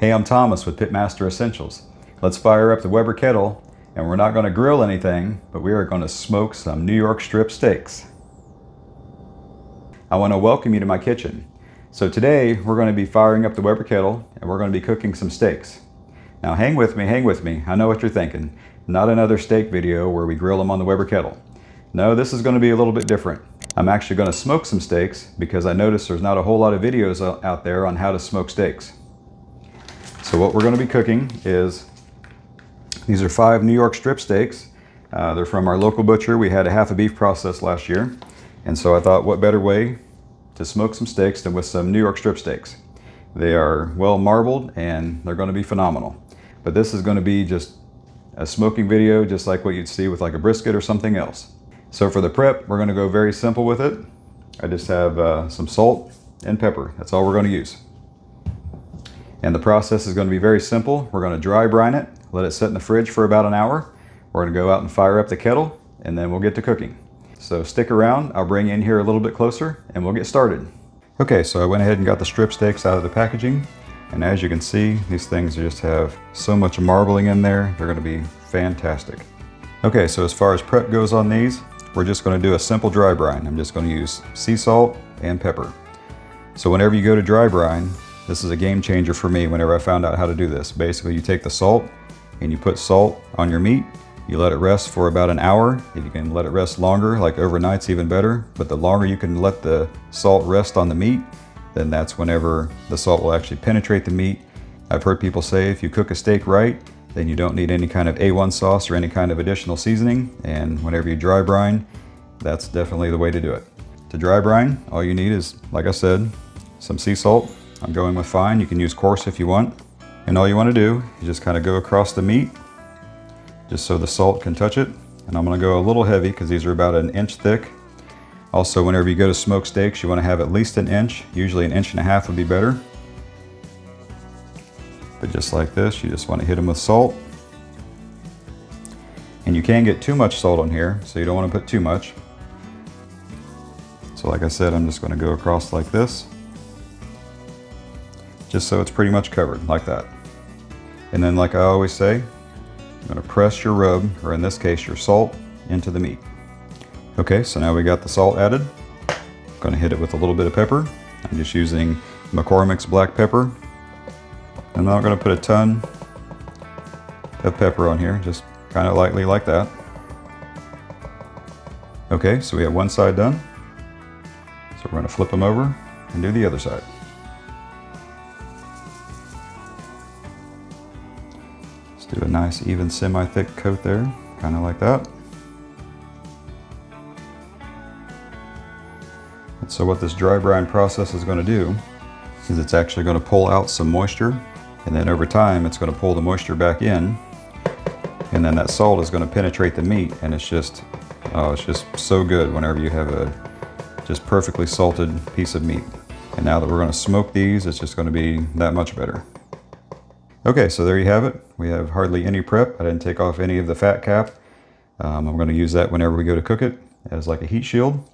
Hey, I'm Thomas with Pitmaster Essentials. Let's fire up the Weber Kettle, and we're not going to grill anything, but we are going to smoke some New York strip steaks. I want to welcome you to my kitchen. So today we're going to be firing up the Weber Kettle, and we're going to be cooking some steaks. Now hang with me. I know what you're thinking. Not another steak video where we grill them on the Weber Kettle. No, this is going to be a little bit different. I'm actually going to smoke some steaks because I noticed there's not a whole lot of videos out there on how to smoke steaks. So what we're going to be cooking is, these are 5 New York strip steaks. They're from our local butcher. We had a half a beef process last year. And so I thought, what better way to smoke some steaks than with some New York strip steaks. They are well marbled and they're going to be phenomenal. But this is going to be just a smoking video, just like what you'd see with like a brisket or something else. So for the prep, we're going to go very simple with it. I just have some salt and pepper. That's all we're going to use. And the process is going to be very simple. We're going to dry brine it, let it sit in the fridge for about an hour. We're going to go out and fire up the kettle, and then we'll get to cooking. So stick around, I'll bring you in here a little bit closer, and we'll get started. Okay, so I went ahead and got the strip steaks out of the packaging. And as you can see, these things just have so much marbling in there. They're going to be fantastic. Okay, so as far as prep goes on these, we're just going to do a simple dry brine. I'm just going to use sea salt and pepper. So whenever you go to dry brine, this is a game changer for me whenever I found out how to do this. Basically, you take the salt and you put salt on your meat. You let it rest for about an hour. If you can let it rest longer, like overnight's even better. But the longer you can let the salt rest on the meat, then that's whenever the salt will actually penetrate the meat. I've heard people say if you cook a steak right, then you don't need any kind of A1 sauce or any kind of additional seasoning. And whenever you dry brine, that's definitely the way to do it. To dry brine, all you need is, like I said, some sea salt. I'm going with fine. You can use coarse if you want. And all you want to do is just kind of go across the meat, just so the salt can touch it. And I'm going to go a little heavy because these are about an inch thick. Also, whenever you go to smoke steaks, you want to have at least an inch. Usually an inch and a half would be better. But just like this, you just want to hit them with salt. And you can get too much salt on here, so you don't want to put too much. So like I said, I'm just going to go across like this, just so it's pretty much covered, like that. And then, like I always say, you're going to press your rub, or in this case, your salt, into the meat. Okay, so now we got the salt added. I'm going to hit it with a little bit of pepper. I'm just using McCormick's black pepper. I'm not going to put a ton of pepper on here, just kind of lightly like that. Okay, so we have one side done. So we're going to flip them over and do the other side. Let's do a nice even semi-thick coat there, kind of like that. And so what this dry brine process is going to do is it's actually going to pull out some moisture, and then over time it's going to pull the moisture back in, and then that salt is going to penetrate the meat, and it's just so good whenever you have a just perfectly salted piece of meat. And now that we're going to smoke these, it's just going to be that much better. Okay, so there you have it. We have hardly any prep. I didn't take off any of the fat cap. I'm going to use that whenever we go to cook it as like a heat shield.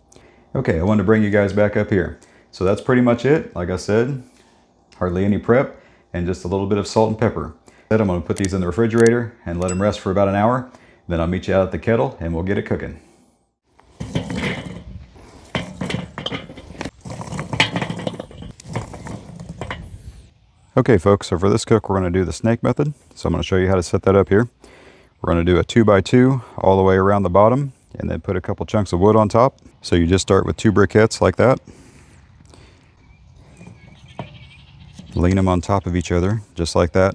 Okay, I wanted to bring you guys back up here. So that's pretty much it. Like I said, hardly any prep and just a little bit of salt and pepper. Then I'm going to put these in the refrigerator and let them rest for about an hour. Then I'll meet you out at the kettle and we'll get it cooking. Okay folks, so for this cook we're going to do the snake method. So I'm going to show you how to set that up here. We're going to do a 2x2 all the way around the bottom and then put a couple chunks of wood on top. So you just start with 2 briquettes like that. Lean them on top of each other just like that,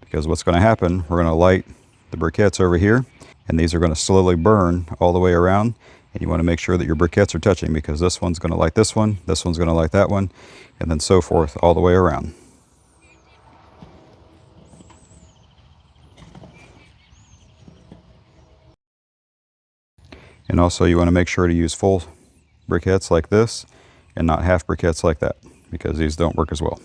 because what's going to happen, we're going to light the briquettes over here and these are going to slowly burn all the way around. And you want to make sure that your briquettes are touching, because this one's going to light this one's going to light that one, and then so forth all the way around. And also you want to make sure to use full briquettes like this and not half briquettes like that, because these don't work as well.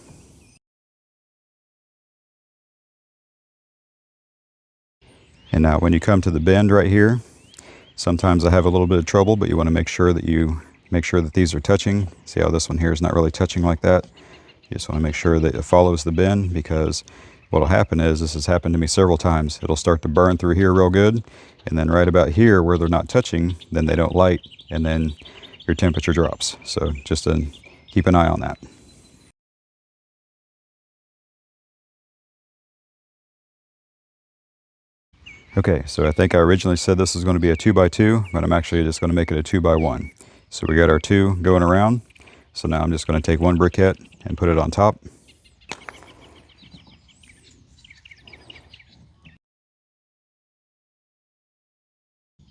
And now when you come to the bend right here, sometimes I have a little bit of trouble, but you want to make sure that these are touching. See how this one here is not really touching like that? You just want to make sure that it follows the bend, because what will happen is, this has happened to me several times, it'll start to burn through here real good, and then right about here where they're not touching, then they don't light, and then your temperature drops. So just keep an eye on that. Okay, so I think I originally said this was going to be a 2x2, but I'm actually just going to make it a 2x1. So we got our 2 going around. So now I'm just going to take one briquette and put it on top.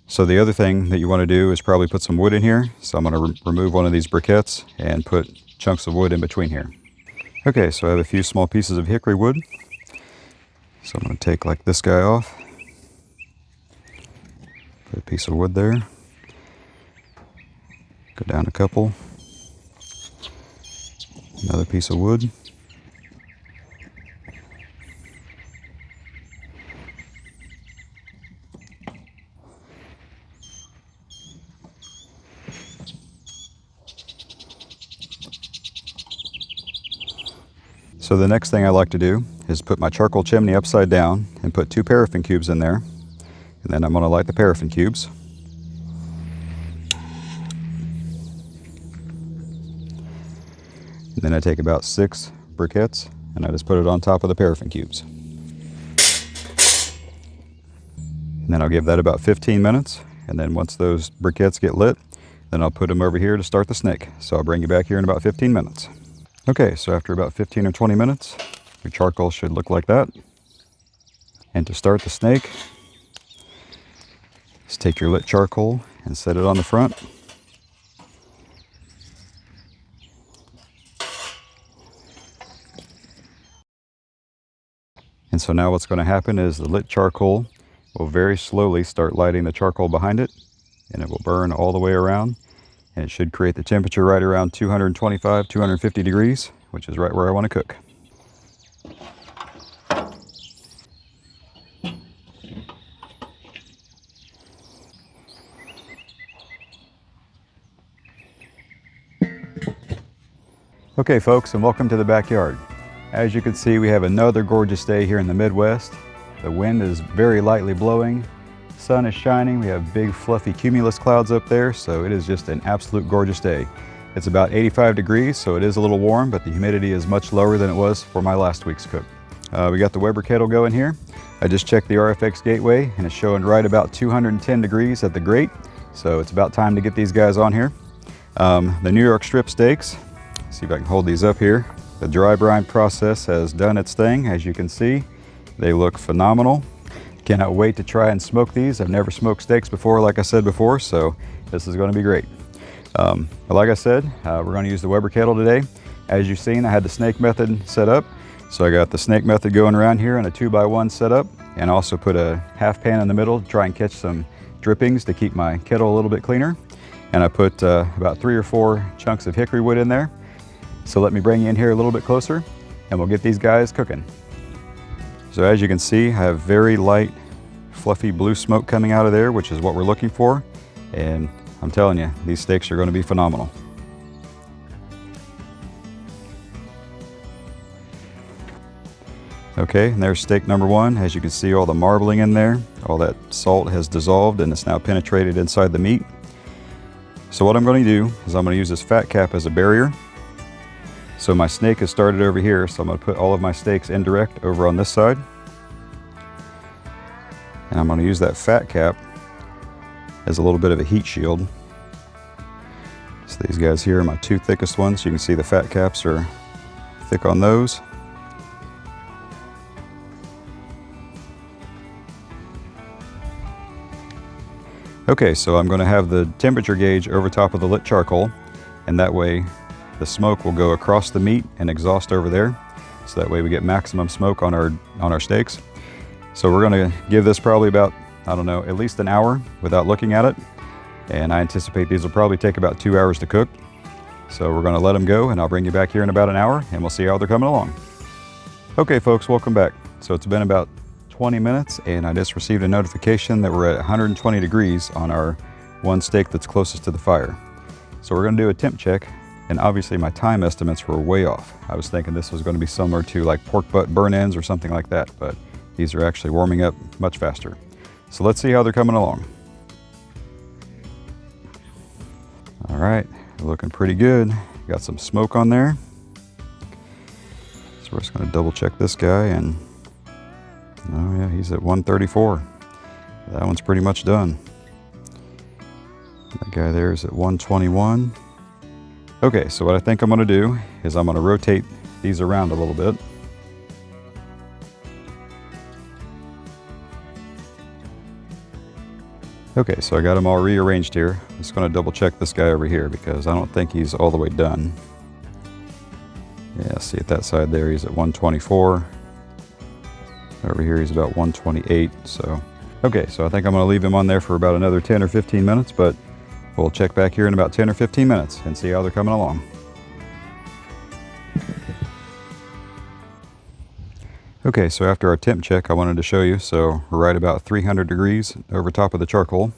So the other thing that you want to do is probably put some wood in here. So I'm going to remove one of these briquettes and put chunks of wood in between here. Okay, so I have a few small pieces of hickory wood. So I'm going to take like this guy off. Put a piece of wood there. Go down a couple. Another piece of wood. So the next thing I like to do is put my charcoal chimney upside down and put 2 paraffin cubes in there. And then I'm going to light the paraffin cubes. And then I take about 6 briquettes and I just put it on top of the paraffin cubes. And then I'll give that about 15 minutes. And then once those briquettes get lit, then I'll put them over here to start the snake. So I'll bring you back here in about 15 minutes. Okay, so after about 15 or 20 minutes, your charcoal should look like that. And to start the snake, just take your lit charcoal and set it on the front. And so now what's going to happen is the lit charcoal will very slowly start lighting the charcoal behind it, and it will burn all the way around. And it should create the temperature right around 225, 250 degrees, which is right where I want to cook. Okay folks, and welcome to the backyard. As you can see, we have another gorgeous day here in the Midwest. The wind is very lightly blowing. Sun is shining. We have big fluffy cumulus clouds up there, so it is just an absolute gorgeous day. It's about 85 degrees, so it is a little warm, but the humidity is much lower than it was for my last week's cook. We got the Weber Kettle going here. I just checked the RFX gateway and it's showing right about 210 degrees at the grate, so it's about time to get these guys on here. The New York strip steaks, see if I can hold these up here. The dry brine process has done its thing. As you can see, they look phenomenal. Cannot wait to try and smoke these. I've never smoked steaks before, like I said before, so this is going to be great. But like I said, we're going to use the Weber Kettle today. As you've seen, I had the snake method set up. So I got the snake method going around here in a 2x1 setup, and also put a half pan in the middle to try and catch some drippings to keep my kettle a little bit cleaner. And I put about 3 or 4 chunks of hickory wood in there. So let me bring you in here a little bit closer and we'll get these guys cooking. So as you can see, I have very light, fluffy blue smoke coming out of there, which is what we're looking for. And I'm telling you, these steaks are going to be phenomenal. Okay, and there's steak number 1. As you can see, all the marbling in there, all that salt has dissolved and it's now penetrated inside the meat. So what I'm going to do is I'm going to use this fat cap as a barrier. So my snake has started over here, so I'm going to put all of my steaks indirect over on this side. And I'm going to use that fat cap as a little bit of a heat shield. So these guys here are my 2 thickest ones. You can see the fat caps are thick on those. Okay, so I'm going to have the temperature gauge over top of the lit charcoal, and that way the smoke will go across the meat and exhaust over there. So that way we get maximum smoke on our steaks. So we're going to give this probably about, I don't know, at least an hour without looking at it. And I anticipate these will probably take about 2 hours to cook. So we're going to let them go, and I'll bring you back here in about an hour and we'll see how they're coming along. Okay folks, welcome back. So it's been about 20 minutes and I just received a notification that we're at 120 degrees on our one steak that's closest to the fire. So we're going to do a temp check And obviously my time estimates were way off. I was thinking this was going to be similar to like pork butt burn ends or something like that, but these are actually warming up much faster. So let's see how they're coming along. All right, looking pretty good. Got some smoke on there. So we're just going to double check this guy, and oh yeah, he's at 134. That one's pretty much done. That guy there is at 121. Okay, so what I think I'm going to do is I'm going to rotate these around a little bit. Okay, so I got them all rearranged here. I'm just going to double check this guy over here because I don't think he's all the way done. Yeah, see at that side there, he's at 124. Over here, he's about 128. So, okay, so I think I'm going to leave him on there for about another 10 or 15 minutes, but we'll check back here in about 10 or 15 minutes and see how they're coming along. Okay, so after our temp check, I wanted to show you, so we're right about 300 degrees over top of the charcoal.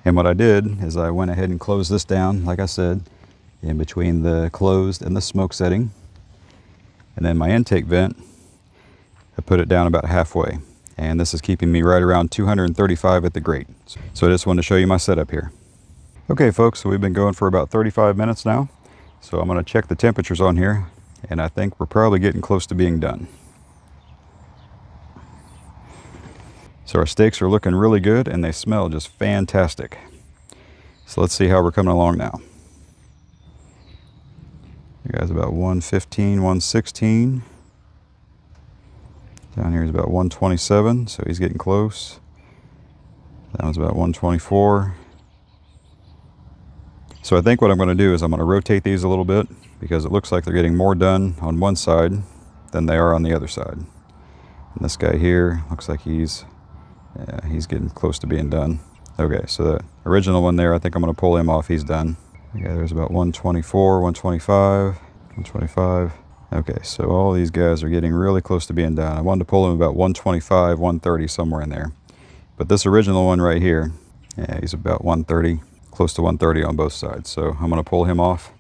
And what I did is I went ahead and closed this down, like I said, in between the closed and the smoke setting. And then my intake vent, I put it down about halfway. And this is keeping me right around 235 at the grate. So I just wanted to show you my setup here. Okay folks, so we've been going for about 35 minutes now. So I'm going to check the temperatures on here, and I think we're probably getting close to being done. So our steaks are looking really good and they smell just fantastic. So let's see how we're coming along now. You guys about 115, 116. Down here is about 127, so he's getting close. That one's about 124. So I think what I'm going to do is I'm going to rotate these a little bit because it looks like they're getting more done on one side than they are on the other side. And this guy here looks like he's getting close to being done. Okay, so the original one there, I think I'm going to pull him off. He's done. Yeah, there's about 124, 125, 125. Okay, so all these guys are getting really close to being done. I wanted to pull him about 125, 130, somewhere in there. But this original one right here, yeah, he's about 130, close to 130 on both sides. So I'm going to pull him off.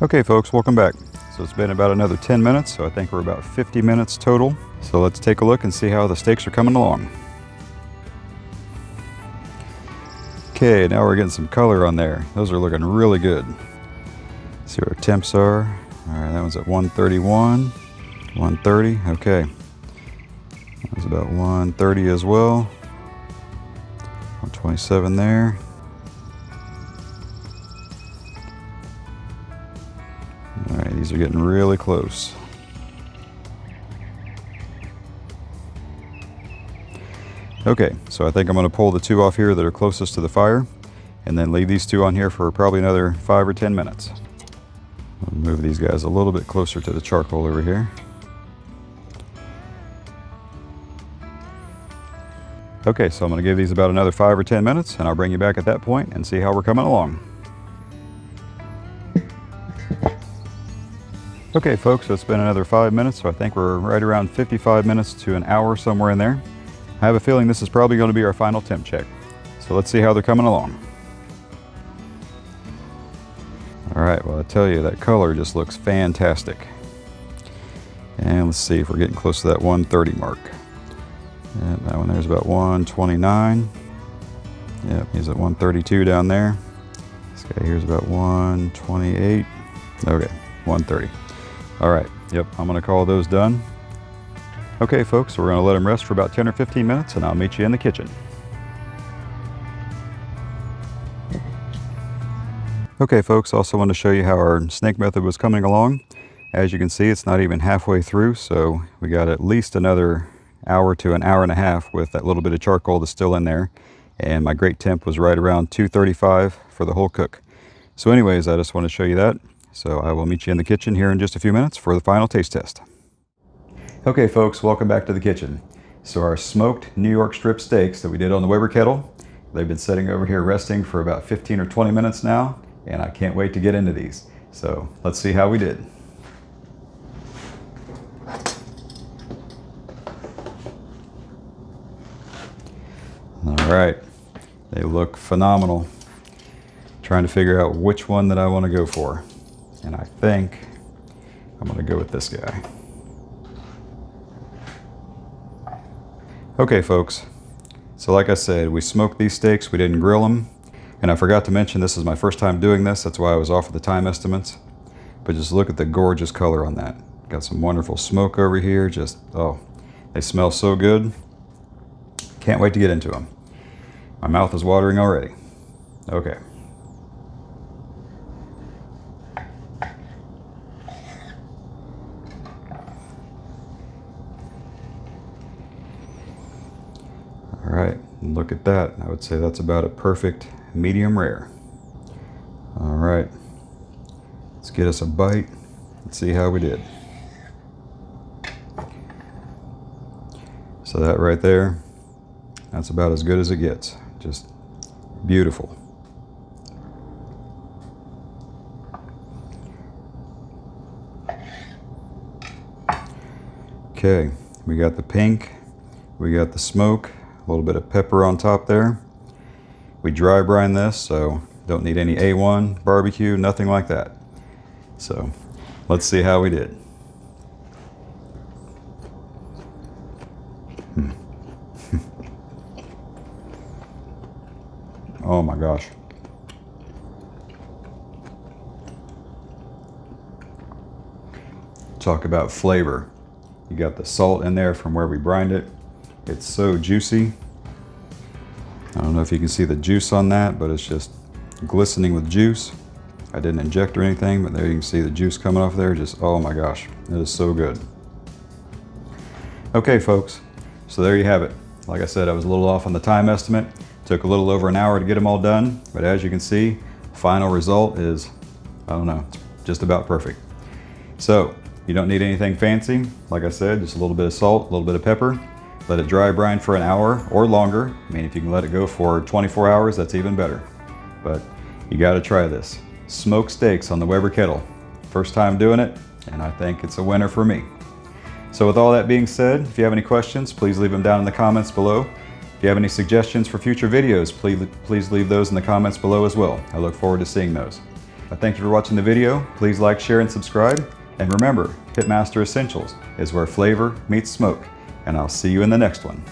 Okay, folks, welcome back. So it's been about another 10 minutes, so I think we're about 50 minutes total. So let's take a look and see how the steaks are coming along. Okay, now we're getting some color on there. Those are looking really good. Let's see what our temps are. All right, that one's at 131, 130, okay. That was about 130 as well. 127 there. All right, these are getting really close. Okay, so I think I'm going to pull the two off here that are closest to the fire and then leave these two on here for probably another 5 or 10 minutes. I'll move these guys a little bit closer to the charcoal over here. Okay, so I'm going to give these about another 5 or 10 minutes and I'll bring you back at that point and see how we're coming along. Okay folks, so it's been another 5 minutes, so I think we're right around 55 minutes to an hour, somewhere in there. I have a feeling this is probably going to be our final temp check. So let's see how they're coming along. All right, well I tell you, that color just looks fantastic. And let's see if we're getting close to that 130 mark. And that one there's about 129. Yep, he's at 132 down there. This guy here's about 128. Okay, 130. All right, yep, I'm gonna call those done. Okay folks, so we're gonna let them rest for about 10 or 15 minutes and I'll meet you in the kitchen. Okay folks, also want to show you how our snake method was coming along. As you can see, it's not even halfway through, so we got at least another hour to an hour and a half with that little bit of charcoal that's still in there. And my grate temp was right around 235 for the whole cook. So anyways, I just want to show you that. So I will meet you in the kitchen here in just a few minutes for the final taste test. Okay folks, welcome back to the kitchen. So our smoked New York strip steaks that we did on the Weber Kettle, they've been sitting over here resting for about 15 or 20 minutes now, and I can't wait to get into these. So let's see how we did. All right, they look phenomenal. trying to figure out which one that I want to go for. And I think I'm going to go with this guy. Okay, folks. So like I said, we smoked these steaks, we didn't grill them. And I forgot to mention, this is my first time doing this. That's why I was off of the time estimates. But just look at the gorgeous color on that. Got some wonderful smoke over here. Just, oh, they smell so good. Can't wait to get into them. My mouth is watering already. Okay. All right, look at that. I would say that's about a perfect medium rare. All right, let's get us a bite and see how we did. So that right there, that's about as good as it gets. Just beautiful. Okay, we got the pink, we got the smoke, a little bit of pepper on top there. We dry brine this, so don't need any A1 barbecue, nothing like that. So let's see how we did. Oh my gosh. Talk about flavor. You got the salt in there from where we brined it. It's so juicy. I don't know if you can see the juice on that, but it's just glistening with juice. I didn't inject or anything, but there you can see the juice coming off there. Just, oh my gosh, it is so good. Okay, folks, so there you have it. Like I said, I was a little off on the time estimate. Took a little over an hour to get them all done, but as you can see, final result is, I don't know, just about perfect. So you don't need anything fancy. Like I said, just a little bit of salt, a little bit of pepper. Let it dry brine for an hour or longer. I mean, if you can let it go for 24 hours, that's even better. But you gotta try this. Smoked steaks on the Weber Kettle. First time doing it, and I think it's a winner for me. So with all that being said, if you have any questions, please leave them down in the comments below. If you have any suggestions for future videos, please leave those in the comments below as well. I look forward to seeing those. I thank you for watching the video. Please like, share, and subscribe. And remember, Pitmaster Essentials is where flavor meets smoke. And I'll see you in the next one.